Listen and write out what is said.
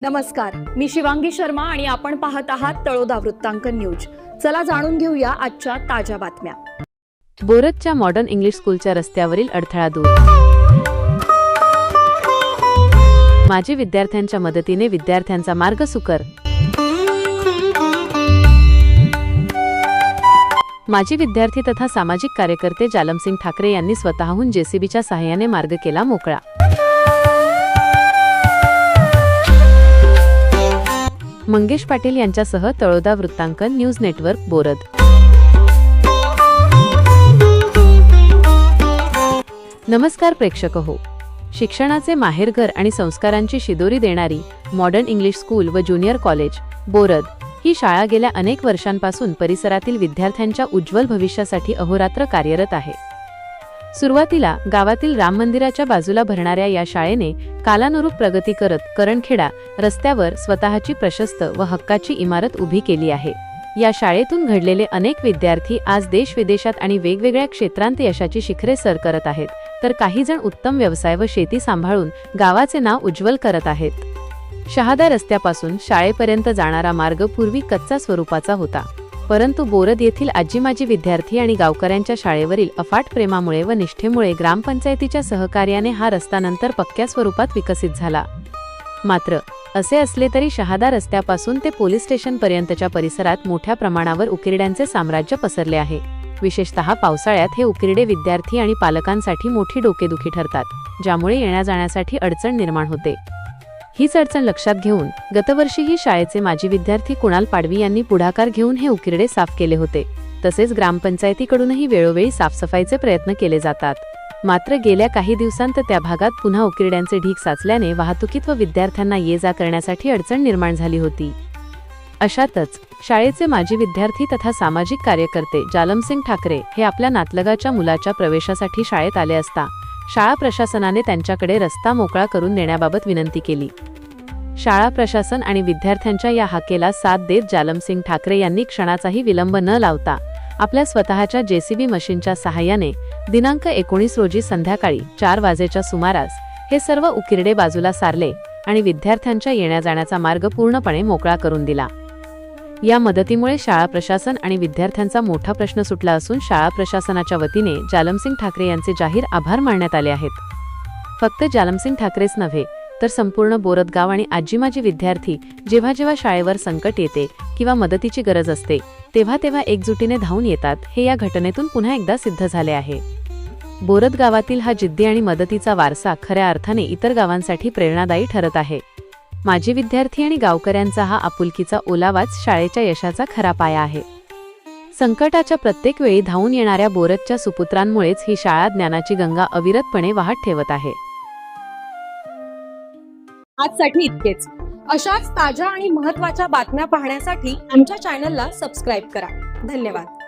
नमस्कार, मी शिवांगी शर्मा आणि आपण पाहत आहात तळोदा वृत्तांकन न्यूज। चला जाणून घेऊया आजच्या ताज्या बातम्या। बोरदच्या मॉडर्न इंग्लिश स्कूलच्या रस्त्यावरील अडथळा दूर। माजी विद्यार्थ्यांच्या मदतीने विद्यार्थ्यांचा मार्ग सुकर। माजी विद्यार्थी तथा सामाजिक कार्यकर्ते जालमसिंग ठाकरे यांनी स्वतःहून जेसीबीच्या सहाय्याने मार्ग केला मोकळा। मंगेश पाटील यांच्यासह तळोदा वृत्तांकन न्यूज नेटवर्क बोरद। नमस्कार प्रेक्षक हो, शिक्षणाचे माहेरघर आणि संस्कारांची शिदोरी देणारी मॉडर्न इंग्लिश स्कूल व ज्युनियर कॉलेज बोरद ही शाळा गेल्या अनेक वर्षांपासून परिसरातील विद्यार्थ्यांच्या उज्ज्वल भविष्यासाठी अहोरात्र कार्यरत आहे। सुरुवातीला गावातील राम मंदिराच्या बाजूला भरणाऱ्या या शाळेने कालानुरूप प्रगती करत करणखेडा रस्त्यावर स्वतःची प्रशस्त व हक्काची इमारत उभी केली आहे। या शाळेतून घडलेले अनेक विद्यार्थी आज देश विदेशात आणि वेगवेगळ्या क्षेत्रांत यशाची शिखरे सर करत आहेत, तर काही जण उत्तम व्यवसाय व शेती सांभाळून गावाचे नाव उज्ज्वल करत आहेत। शहादा रस्त्यापासून शाळेपर्यंत जाणारा मार्ग पूर्वी कच्चा स्वरूपाचा होता, परंतु बोरद येथील आजी-माजी विद्यार्थी आणि गावकऱ्यांच्या शाळेवरील अफाट प्रेमामुळे व निष्ठेमुळे ग्रामपंचायतीच्या सहकार्याने हा रस्ता नंतर पक्क्या स्वरूपात विकसित झाला। मात्र असे असले तरी शहादा रस्त्यापासून ते पोलीस स्टेशन पर्यंतच्या परिसरात मोठ्या प्रमाणावर उकिरड्यांचे साम्राज्य पसरले आहे। विशेषतः पावसाळ्यात हे उकिरडे विद्यार्थी आणि पालकांसाठी मोठी डोकेदुखी ठरतात, ज्यामुळे येण्या-जाण्यासाठी अडचण निर्माण होते। हीच अडचण लक्षात घेऊन गतवर्षीही शाळेचे माजी विद्यार्थी कुणाल पाडवी यांनी पुढाकार घेऊन हे उकिरडे साफ केले होते। तसेच ग्रामपंचायतीकडूनही वेळोवेळी साफसफाईचे प्रयत्न केले जातात। मात्र गेल्या काही दिवसांत त्या भागात पुन्हा उकिरड्यांचे ढीग साचल्याने वाहतुकीत व विद्यार्थ्यांना ये-जा करण्यासाठी अडचण निर्माण झाली होती। अशातच शाळेचे माजी विद्यार्थी तथा सामाजिक कार्यकर्ते जालमसिंग ठाकरे हे आपल्या नातलगाच्या मुलाच्या प्रवेशासाठी शाळेत आले असता शाळा प्रशासनाने त्यांच्याकडे रस्ता मोकळा करून देण्याबाबत विनंती केली। शाळा प्रशासन आणि विद्यार्थ्यांच्या या हाकेला साथ देत जालमसिंग ठाकरे यांनी क्षणाचाही विलंब न लावता आपल्या स्वतःच्या जेसीबी मशीनच्या सहाय्याने दिनांक 19 रोजी संध्याकाळी 4 वाजेच्या सुमारास हे सर्व उकिरडे बाजूला सारले आणि विद्यार्थ्यांच्या येण्या-जाण्याचा मार्ग पूर्णपणे मोकळा करून दिला। या मदतीमुळे शाळा प्रशासन आणि विद्यार्थ्यांचा मोठा प्रश्न सुटला असून शाळा प्रशासनाच्या वतीने जालमसिंग ठाकरे यांचे जाहीर आभार मानण्यात आले आहेत। फक्त जालमसिंग ठाकरेच नव्हे तर संपूर्ण बोरद गाव आणि आजी-माजी विद्यार्थी जेव्हा जेव्हा शाळेवर संकट येते किंवा मदतीची गरज असते तेव्हा एकजुटीने धावून येतात, हे या घटनेतून पुन्हा एकदा सिद्ध झाले आहे। बोरद गावातील हा जिद्दी आणि मदतीचा वारसा खऱ्या अर्थाने इतर गावांसाठी प्रेरणादायी ठरत आहे। माजी विद्यार्थी आणि गावकऱ्यांचा हा आपुलकीचा ओलावाच शाळेच्या यशाचा खरा पाया आहे। संकटाच्या प्रत्येक वेळी धावून येणाऱ्या बोरदच्या सुपुत्रांमुळेच ही शाळा ज्ञानाची गंगा अविरतपणे वाहत ठेवत आहे। आजसाठी इतकेच। अशाच ताज्या आणि महत्त्वाच्या बातम्या पाहण्यासाठी आमच्या चॅनलला सबस्क्राइब करा। धन्यवाद।